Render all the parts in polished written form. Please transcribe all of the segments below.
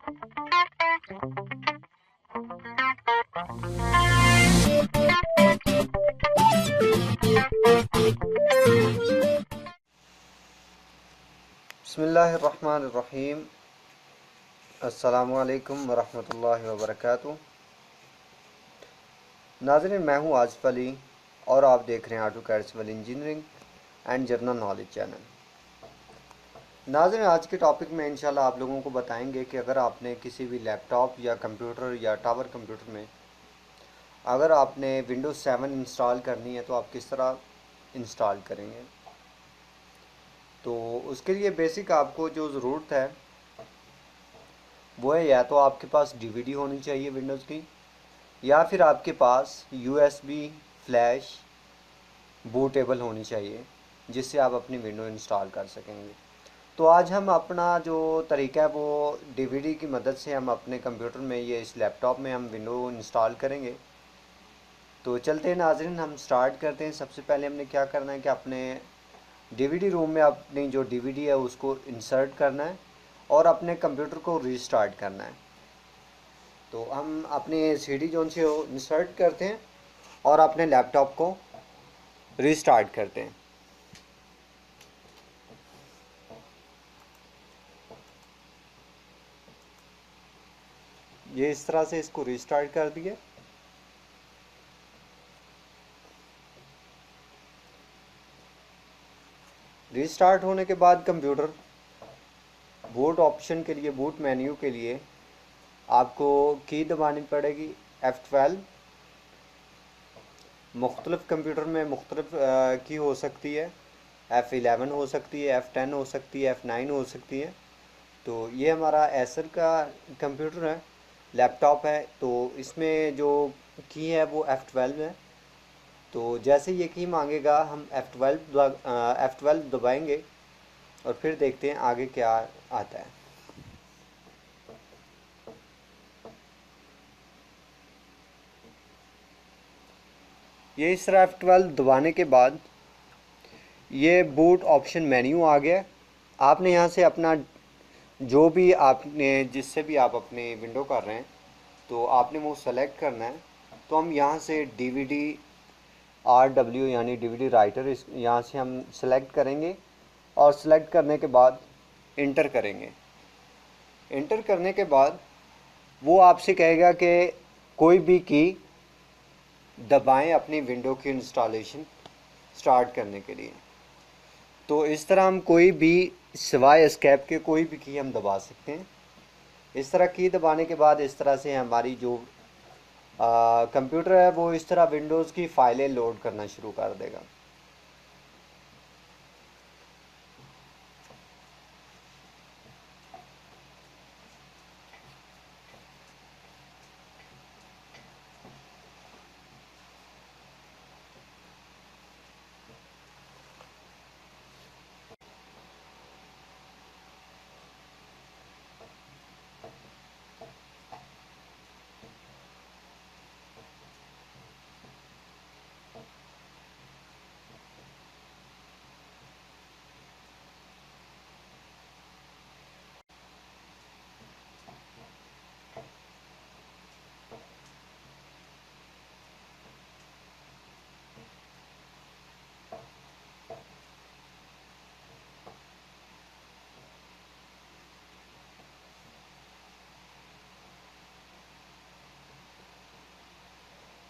बिस्मिल्लाहिर्रहमानिर्रहीम। अस्सलामुअलैकुम वरहमतुल्लाहि वबरकातुहू। नाज़रीन, मैं हूँ आसिफ अली और आप देख रहे हैं AutoCAD civil engineering and general knowledge channel. नाज़रीन, आज के टॉपिक में इंशाल्लाह आप लोगों को बताएंगे कि अगर आपने किसी भी लैपटॉप या कंप्यूटर या टावर कंप्यूटर में अगर आपने विंडोज़ 7 इंस्टॉल करनी है तो आप किस तरह इंस्टॉल करेंगे। तो उसके लिए बेसिक आपको जो ज़रूरत है वो है, या तो आपके पास डीवीडी होनी चाहिए विंडोज़ की, या फिर आपके पास यूएसबी फ्लैश बूटेबल होनी चाहिए जिससे आप अपनी विंडो इंस्टॉल कर सकेंगे। तो आज हम अपना जो तरीका है वो डीवीडी की मदद से हम अपने कंप्यूटर में, ये इस लैपटॉप में हम विंडो इंस्टॉल करेंगे। तो चलते हैं नाज़रीन, हम स्टार्ट करते हैं। सबसे पहले हमने क्या करना है कि अपने डीवीडी रूम में अपनी जो डीवीडी है उसको इंसर्ट करना है और अपने कंप्यूटर को रीस्टार्ट करना है। तो हम अपने सीडी जोन से इंसर्ट करते हैं और अपने लैपटॉप को रीस्टार्ट करते हैं। ये इस तरह से इसको रीस्टार्ट कर दिया। रीस्टार्ट होने के बाद कंप्यूटर बूट ऑप्शन के लिए, बूट मेन्यू के लिए आपको की दबानी पड़ेगी F12। मुख्तलिफ़ कंप्यूटर में मुख्तलिफ की हो सकती है, F11 हो सकती है, F10 हो सकती है, F9 हो सकती है। तो ये हमारा एसर का कंप्यूटर है, लैपटॉप है। तो इसमें जो की है वो F12 है। तो जैसे ये की मांगेगा हम F12 दबाएंगे और फिर देखते हैं आगे क्या आता है। ये इस तरह F12 दबाने के बाद ये बूट ऑप्शन मेन्यू आ गया। आपने यहाँ से अपना जो भी आपने जिससे भी आप अपने विंडो कर रहे हैं तो आपने वो सेलेक्ट करना है। तो हम यहाँ से DVD RW यानी DVD राइटर इस यहाँ से हम सेलेक्ट करेंगे और सेलेक्ट करने के बाद इंटर करेंगे। इंटर करने के बाद वो आपसे कहेगा कि कोई भी की दबाएं अपनी विंडो की इंस्टॉलेशन स्टार्ट करने के लिए। तो इस तरह हम कोई भी सिवाय एस्केप के कोई भी की हम दबा सकते हैं। इस तरह की दबाने के बाद इस तरह से हमारी जो कंप्यूटर है वो इस तरह विंडोज़ की फ़ाइलें लोड करना शुरू कर देगा।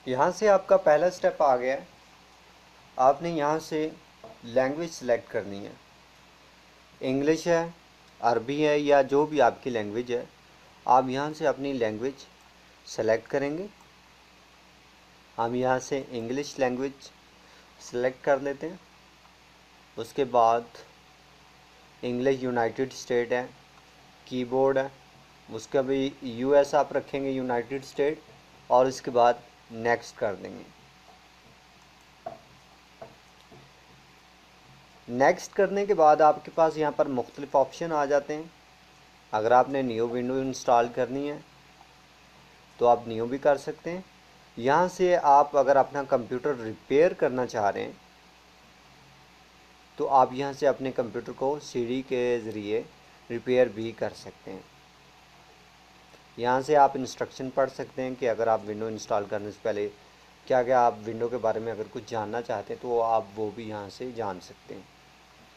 यहाँ से आपका पहला स्टेप आ गया है। आपने यहाँ से लैंग्वेज सेलेक्ट करनी है, इंग्लिश है, अरबी है, या जो भी आपकी लैंग्वेज है आप यहाँ से अपनी लैंग्वेज सेलेक्ट करेंगे। हम यहाँ से इंग्लिश लैंग्वेज सेलेक्ट कर लेते हैं। उसके बाद इंग्लिश यूनाइटेड स्टेट है, कीबोर्ड है, उसका भी US आप रखेंगे, यूनाइटेड स्टेट, और इसके बाद नेक्स्ट कर देंगे। नेक्स्ट करने के बाद आपके पास यहाँ पर मुख्तलिफ ऑप्शन आ जाते हैं। अगर आपने न्यू विंडो इंस्टॉल करनी है तो आप न्यू भी कर सकते हैं। यहाँ से आप अगर अपना कंप्यूटर रिपेयर करना चाह रहे हैं तो आप यहाँ से अपने कंप्यूटर को CD के ज़रिए रिपेयर भी कर सकते हैं। यहाँ से आप इंस्ट्रक्शन पढ़ सकते हैं कि अगर आप विंडो इंस्टॉल करने से पहले क्या क्या आप विंडो के बारे में अगर कुछ जानना चाहते हैं तो आप वो भी यहाँ से जान सकते हैं।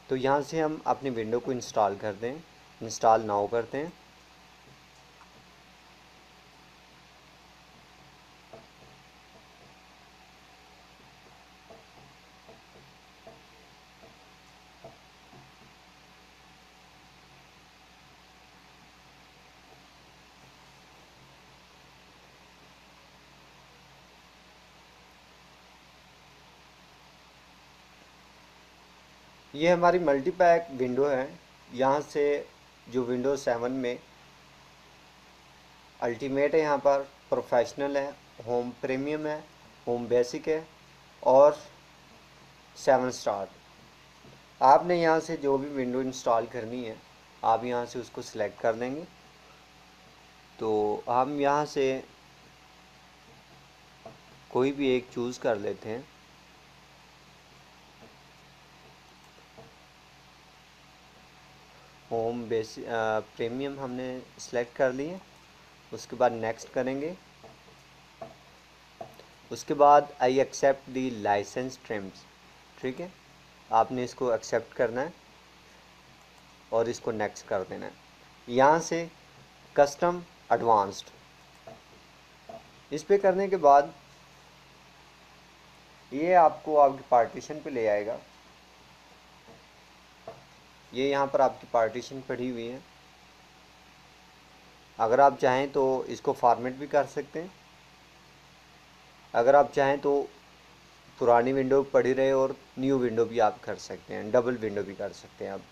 तो यहाँ से हम अपनी विंडो को इंस्टॉल करते हैं, इंस्टॉल नाउ करते हैं। ये हमारी मल्टीपैक विंडो है। यहाँ से जो विंडोज़ 7 में अल्टीमेट है, यहाँ पर प्रोफेशनल है, होम प्रीमियम है, होम बेसिक है और 7 स्टार। आपने यहाँ से जो भी विंडो इंस्टॉल करनी है आप यहाँ से उसको सिलेक्ट कर देंगे। तो हम यहाँ से कोई भी एक चूज़ कर लेते हैं। होम बेसिक प्रीमियम हमने सेलेक्ट कर लिए। उसके बाद नेक्स्ट करेंगे। उसके बाद I accept the license terms, ठीक है, आपने इसको एक्सेप्ट करना है और इसको नेक्स्ट कर देना है। यहाँ से कस्टम एडवांस्ड इस पे करने के बाद ये आपको आपकी पार्टीशन पे ले आएगा। ये यहाँ पर आपकी पार्टीशन पड़ी हुई है। अगर आप चाहें तो इसको फॉर्मेट भी कर सकते हैं। अगर आप चाहें तो पुरानी विंडो पड़ी रहे और न्यू विंडो भी आप कर सकते हैं, डबल विंडो भी कर सकते हैं आप।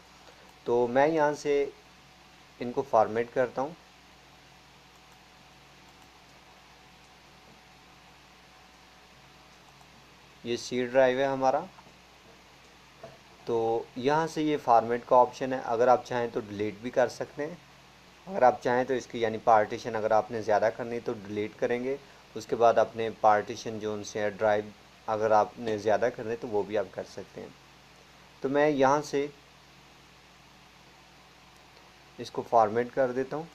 तो मैं यहाँ से इनको फॉर्मेट करता हूँ। ये सी ड्राइव है हमारा। तो यहाँ से ये फॉर्मेट का ऑप्शन है, अगर आप चाहें तो डिलीट भी कर सकते हैं। अगर आप चाहें तो इसकी यानी पार्टीशन अगर आपने ज़्यादा करनी तो डिलीट करेंगे। उसके बाद अपने पार्टीशन जो उनसे है ड्राइव अगर आपने ज़्यादा करने तो वो भी आप कर सकते हैं। तो मैं यहाँ से इसको फॉर्मेट कर देता हूँ।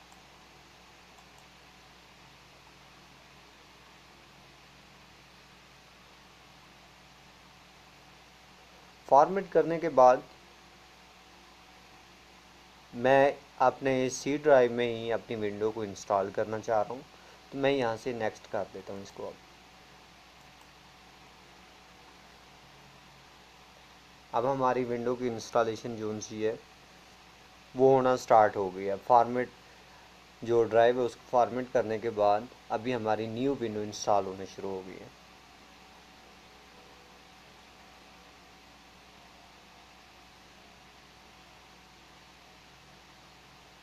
फॉर्मेट करने के बाद मैं अपने सी ड्राइव में ही अपनी विंडो को इंस्टॉल करना चाह रहा हूँ। तो मैं यहाँ से नेक्स्ट कर देता हूँ इसको। अब हमारी विंडो की इंस्टॉलेशन जो सी है वो होना स्टार्ट हो गई है। फॉर्मेट जो ड्राइव है उसको फॉर्मेट करने के बाद अभी हमारी न्यू विंडो इंस्टॉल होने शुरू हो गई है।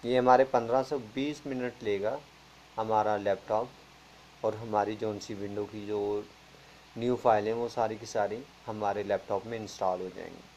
ये हमारे 15 से 20 मिनट लेगा हमारा लैपटॉप और हमारी जो सी विंडो की जो न्यू फाइल है वो सारी की सारी हमारे लैपटॉप में इंस्टॉल हो जाएंगी।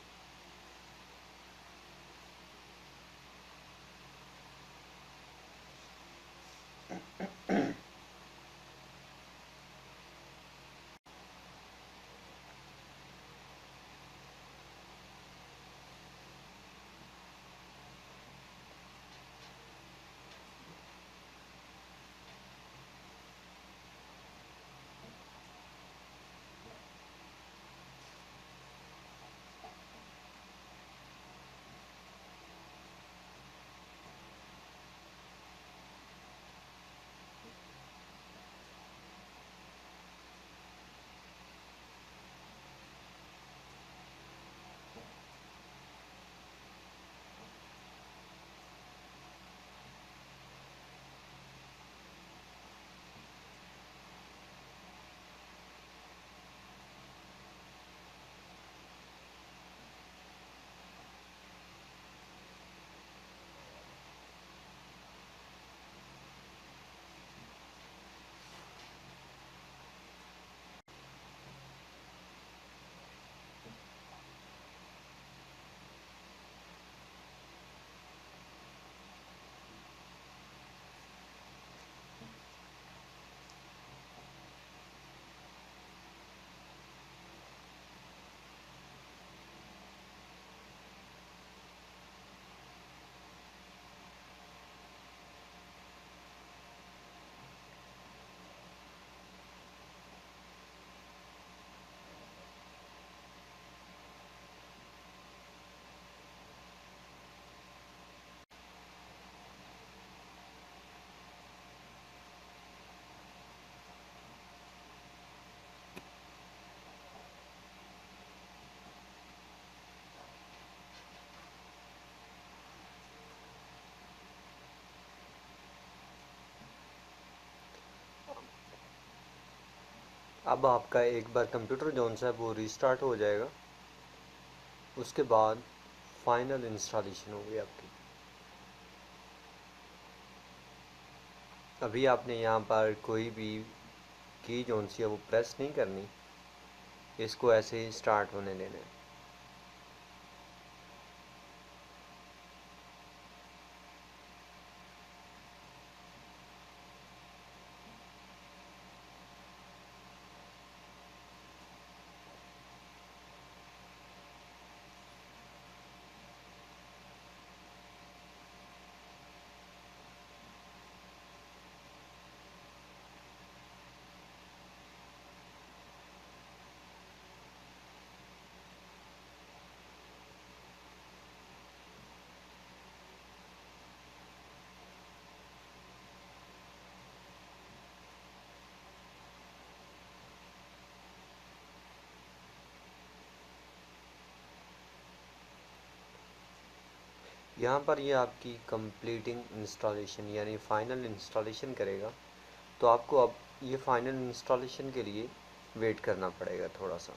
अब आपका एक बार कंप्यूटर जो सा है वो रीस्टार्ट हो जाएगा, उसके बाद फाइनल इंस्टॉलेशन होगी आपकी। अभी आपने यहाँ पर कोई भी की जो सी है वो प्रेस नहीं करनी, इसको ऐसे ही स्टार्ट होने देना है। यहाँ पर ये आपकी कंप्लीटिंग इंस्टॉलेशन यानी फ़ाइनल इंस्टॉलेशन करेगा, तो आपको अब ये फ़ाइनल इंस्टॉलेशन के लिए वेट करना पड़ेगा थोड़ा सा।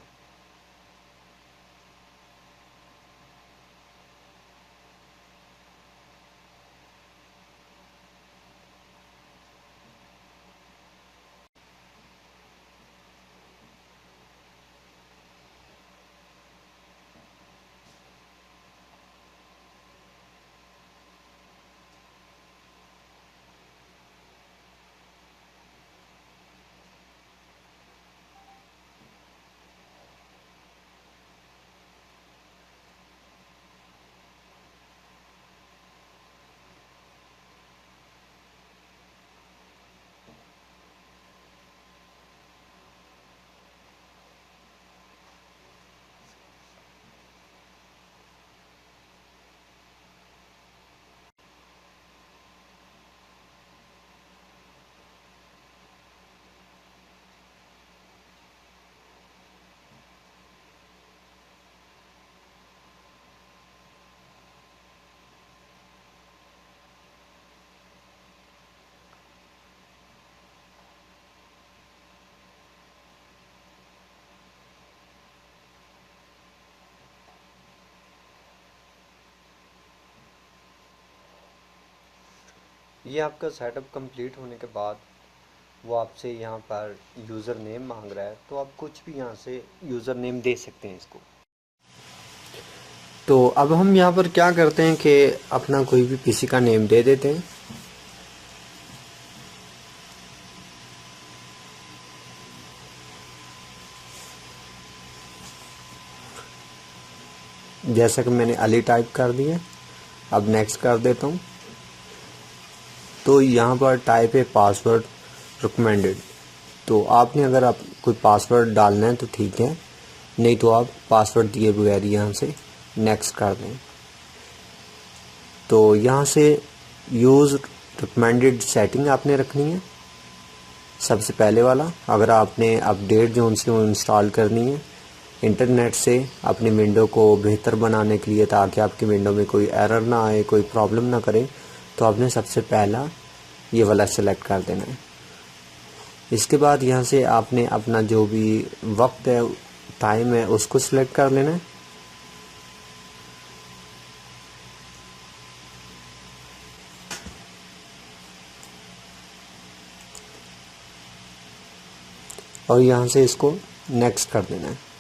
ये आपका सेटअप कंप्लीट होने के बाद वो आपसे यहाँ पर यूज़र नेम मांग रहा है, तो आप कुछ भी यहाँ से यूज़र नेम दे सकते हैं इसको। तो अब हम यहाँ पर क्या करते हैं कि अपना कोई भी पीसी का नेम दे देते हैं। जैसा कि मैंने अली टाइप कर दिया, अब नेक्स्ट कर देता हूँ। तो यहाँ पर टाइप है पासवर्ड रिकमेंडेड, तो आपने अगर आप कोई पासवर्ड डालना है तो ठीक है, नहीं तो आप पासवर्ड दिए बगैर यहाँ से नेक्स्ट कर दें। तो यहाँ से यूज़ रिकमेंडेड सेटिंग आपने रखनी है सबसे पहले वाला। अगर आपने अपडेट जो उनसे इंस्टॉल करनी है इंटरनेट से अपनी विंडो को बेहतर बनाने के लिए, ताकि आपकी विंडो में कोई एरर ना आए, कोई प्रॉब्लम ना करे, तो आपने सबसे पहला ये वाला सेलेक्ट कर देना है। इसके बाद यहाँ से आपने अपना जो भी वक्त है, टाइम है, उसको सिलेक्ट कर लेना है। और यहाँ से इसको नेक्स्ट कर देना है।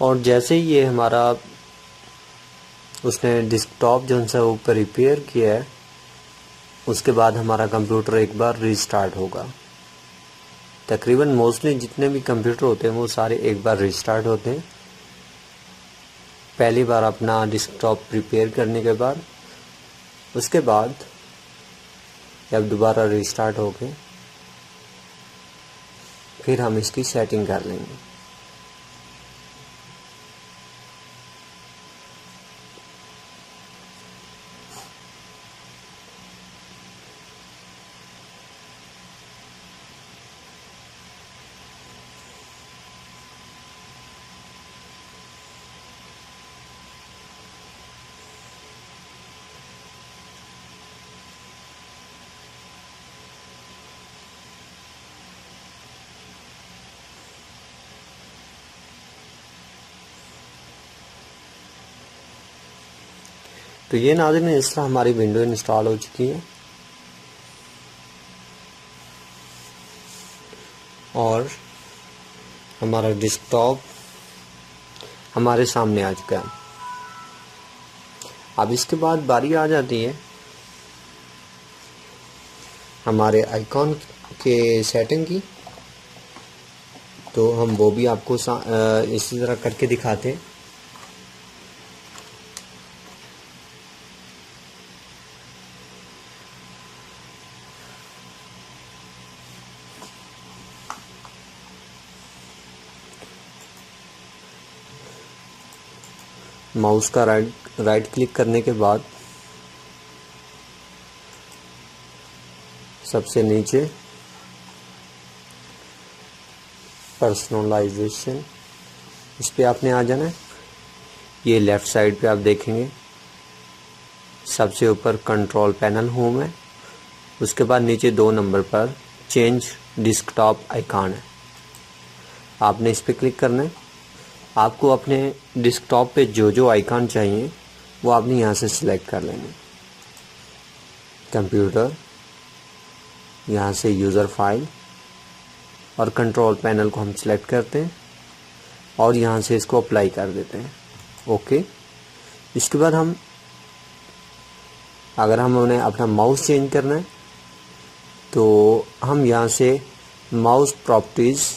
और जैसे ही ये हमारा उसने डेस्कटॉप जो है वो प्रिपेयर किया है, उसके बाद हमारा कंप्यूटर एक बार रीस्टार्ट होगा। तकरीबन मोस्टली जितने भी कंप्यूटर होते हैं वो सारे एक बार रिस्टार्ट होते हैं। पहली बार अपना डेस्कटॉप प्रिपेयर करने के बाद, उसके बाद जब दोबारा रिस्टार्ट हो गए फिर हम इसकी सेटिंग कर लेंगे। तो ये नाज़रीन इस तरह हमारी विंडो इंस्टॉल हो चुकी है और हमारा डेस्कटॉप हमारे सामने आ चुका है। अब इसके बाद बारी आ जाती है हमारे आइकॉन के सेटिंग की। तो हम वो भी आपको इसी तरह करके दिखाते हैं। माउस का राइट क्लिक करने के बाद सबसे नीचे पर्सनलाइजेशन, इस पे आपने आ जाना है। ये लेफ़्ट साइड पे आप देखेंगे सबसे ऊपर कंट्रोल पैनल होम है, उसके बाद नीचे 2 नंबर पर चेंज डेस्कटॉप आइकॉन है, आपने इस पे क्लिक करना है। आपको अपने डेस्कटॉप पे जो जो आइकॉन चाहिए वो आपने यहाँ से सिलेक्ट कर लेंगे। कंप्यूटर, यहाँ से यूज़र फाइल और कंट्रोल पैनल को हम सिलेक्ट करते हैं और यहाँ से इसको अप्लाई कर देते हैं। ओके, इसके बाद अगर हमने अपना माउस चेंज करना है तो हम यहाँ से माउस प्रॉपर्टीज़,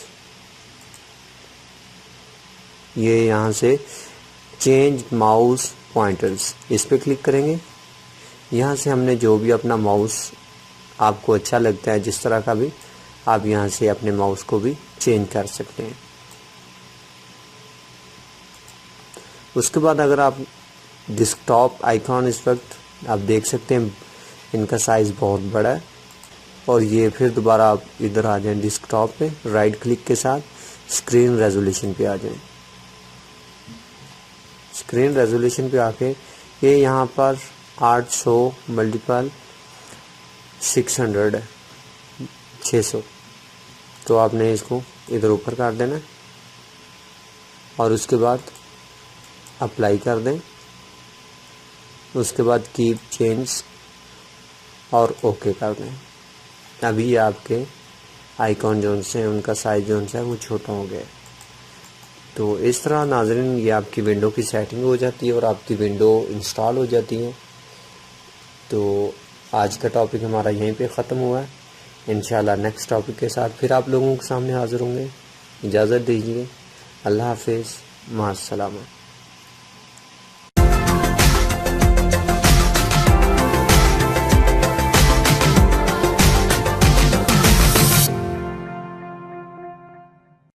ये यहाँ से चेंज माउस पॉइंटर्स, इस पे क्लिक करेंगे। यहाँ से हमने जो भी अपना माउस आपको अच्छा लगता है जिस तरह का भी, आप यहाँ से अपने माउस को भी चेंज कर सकते हैं। उसके बाद अगर आप डेस्कटॉप आइकॉन इस वक्त आप देख सकते हैं इनका साइज़ बहुत बड़ा है। और ये फिर दोबारा आप इधर आ जाएं डेस्कटॉप पे, राइट क्लिक के साथ स्क्रीन रेजोल्यूशन पे आ जाएं। स्क्रीन रेजोल्यूशन पे आके ये यहाँ पर 800 मल्टीपल 600 है, 600, तो आपने इसको इधर ऊपर कर देना और उसके बाद अप्लाई कर दें। उसके बाद कीप चेंज और ओके कर दें। अभी ये आपके आइकॉन जोन से उनका साइज जोन से वो छोटा हो गया। तो इस तरह नाज़रीन ये आपकी विंडो की सेटिंग हो जाती है और आपकी विंडो इंस्टॉल हो जाती है। तो आज का टॉपिक हमारा यहीं पे ख़त्म हुआ है। इंशाल्लाह नेक्स्ट टॉपिक के साथ फिर आप लोगों के सामने हाज़िर होंगे। इजाज़त दीजिए। अल्लाह हाफ़िज़, माअस्सलामा।